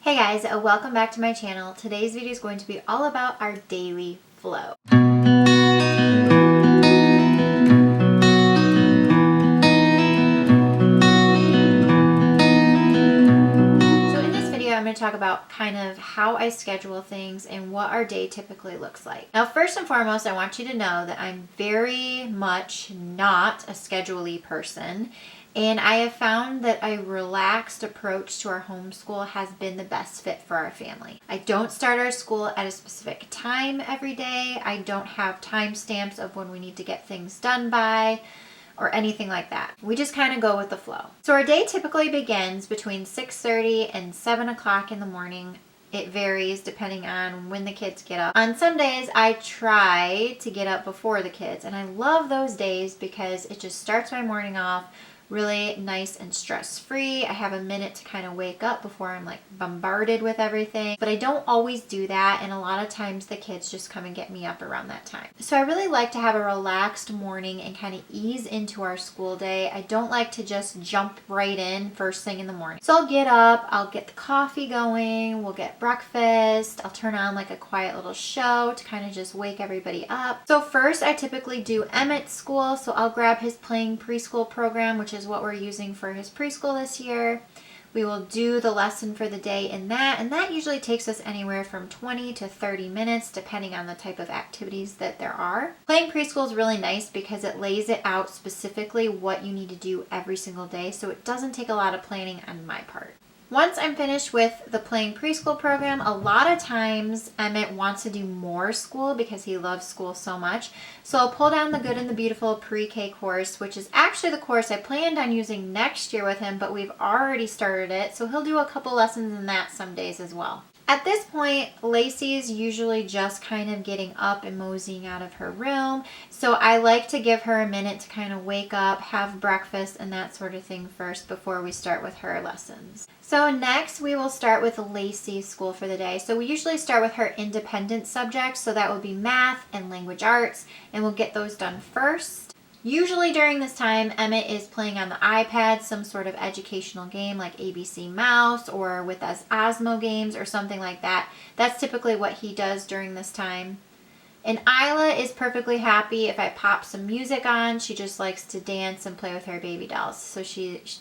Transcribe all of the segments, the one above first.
Hey guys, welcome back to my channel. Today's video is going to be all about our daily flow. I'm going to talk about kind of how I schedule things and what our day typically looks like. Now, first and foremost, I want you to know that I'm very much not a schedule-y person, and I have found that a relaxed approach to our homeschool has been the best fit for our family. I don't start our school at a specific time every day. I don't have timestamps of when we need to get things done by, or anything like that. We just kind of go with the flow. So our day typically begins between 6:30 and 7 o'clock in the morning. It varies depending on when the kids get up. On some days, I try to get up before the kids, and I love those days because it just starts my morning off really nice and stress-free. I have a minute to kind of wake up before I'm like bombarded with everything. But I don't always do that, and a lot of times the kids just come and get me up around that time. So I really like to have a relaxed morning and kind of ease into our school day. I don't like to just jump right in first thing in the morning. So I'll get up, I'll get the coffee going, we'll get breakfast, I'll turn on like a quiet little show to kind of just wake everybody up. So first I typically do Emmett's school, so I'll grab his playing preschool program, which is what we're using for his preschool this year. We will do the lesson for the day in that, and that usually takes us anywhere from 20 to 30 minutes depending on the type of activities that there are. Playing preschool is really nice because it lays it out specifically what you need to do every single day, so it doesn't take a lot of planning on my part. Once I'm finished with the playing preschool program, a lot of times Emmett wants to do more school because he loves school so much. So I'll pull down the Good and the Beautiful pre-K course, which is actually the course I planned on using next year with him, but we've already started it. So he'll do a couple lessons in that some days as well. At this point, Lacey's usually just kind of getting up and moseying out of her room. So I like to give her a minute to kind of wake up, have breakfast, and that sort of thing first before we start with her lessons. So next we will start with Lacey's school for the day. So we usually start with her independent subjects. So that would be math and language arts, and we'll get those done first. Usually during this time, Emmett is playing on the iPad, some sort of educational game like ABC Mouse or with us Osmo games or something like that. That's typically what he does during this time. And Isla is perfectly happy if I pop some music on. She just likes to dance and play with her baby dolls. So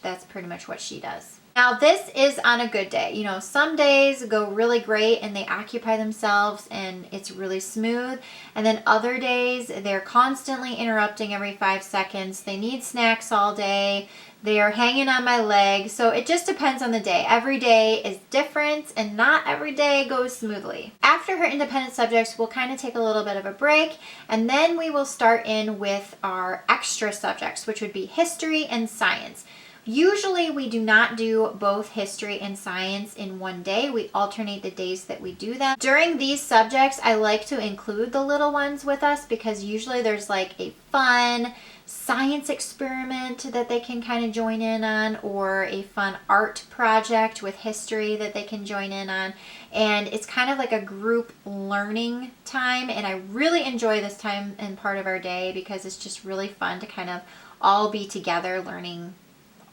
that's pretty much what she does. Now this is on a good day. You know, some days go really great and they occupy themselves and it's really smooth. And then other days they're constantly interrupting every 5 seconds. They need snacks all day. They are hanging on my leg. So it just depends on the day. Every day is different and not every day goes smoothly. After her independent subjects, we'll kind of take a little bit of a break, and then we will start in with our extra subjects, which would be history and science. Usually we do not do both history and science in one day. We alternate the days that we do them. During these subjects, I like to include the little ones with us because usually there's like a fun science experiment that they can kind of join in on, or a fun art project with history that they can join in on. And it's kind of like a group learning time, and I really enjoy this time and part of our day because it's just really fun to kind of all be together learning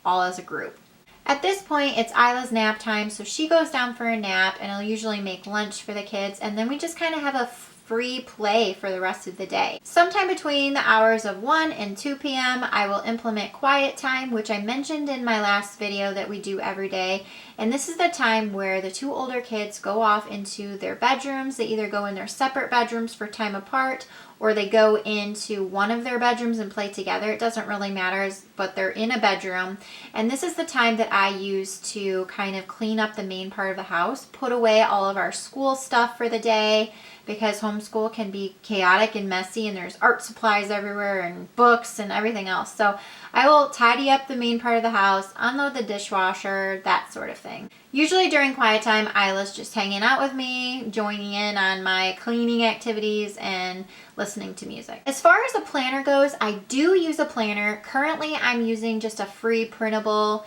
all as a group. At this point, it's Isla's nap time, so she goes down for a nap, and I'll usually make lunch for the kids, and then we just kind of have a free play for the rest of the day. Sometime between the hours of 1 and 2 p.m. I will implement quiet time, which I mentioned in my last video that we do every day. And this is the time where the two older kids go off into their bedrooms. They either go in their separate bedrooms for time apart, or they go into one of their bedrooms and play together. It doesn't really matter, but they're in a bedroom. And this is the time that I use to kind of clean up the main part of the house, put away all of our school stuff for the day, because homeschool can be chaotic and messy and there's art supplies everywhere and books and everything else. So I will tidy up the main part of the house, unload the dishwasher, that sort of thing. Usually during quiet time, Isla's just hanging out with me, joining in on my cleaning activities and listening to music. As far as a planner goes, I do use a planner. Currently, I'm using just a free printable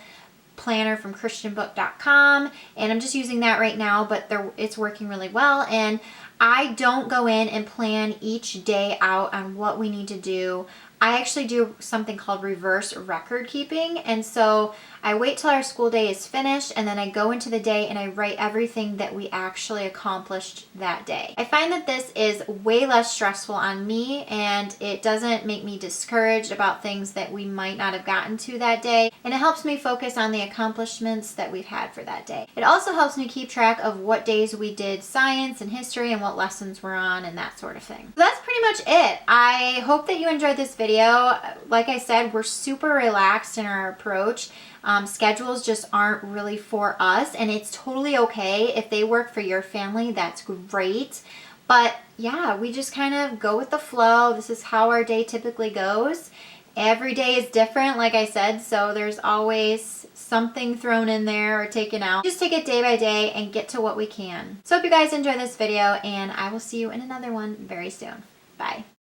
planner from christianbook.com, and I'm just using that right now, but it's working really well. And I don't go in and plan each day out on what we need to do. I actually do something called reverse record keeping, and so I wait till our school day is finished, and then I go into the day and I write everything that we actually accomplished that day. I find that this is way less stressful on me, and it doesn't make me discouraged about things that we might not have gotten to that day, and it helps me focus on the accomplishments that we've had for that day. It also helps me keep track of what days we did science and history and what lessons we're on and that sort of thing. So that's pretty much it. I hope that you enjoyed this video. Like I said, we're super relaxed in our approach. Schedules just aren't really for us, and it's totally okay if they work for your family. That's great. But yeah, we just kind of go with the flow. This is how our day typically goes. Every day is different, like I said, so there's always something thrown in there or taken out. Just take it day by day and get to what we can. So hope you guys enjoy this video, and I will see you in another one very soon. Bye.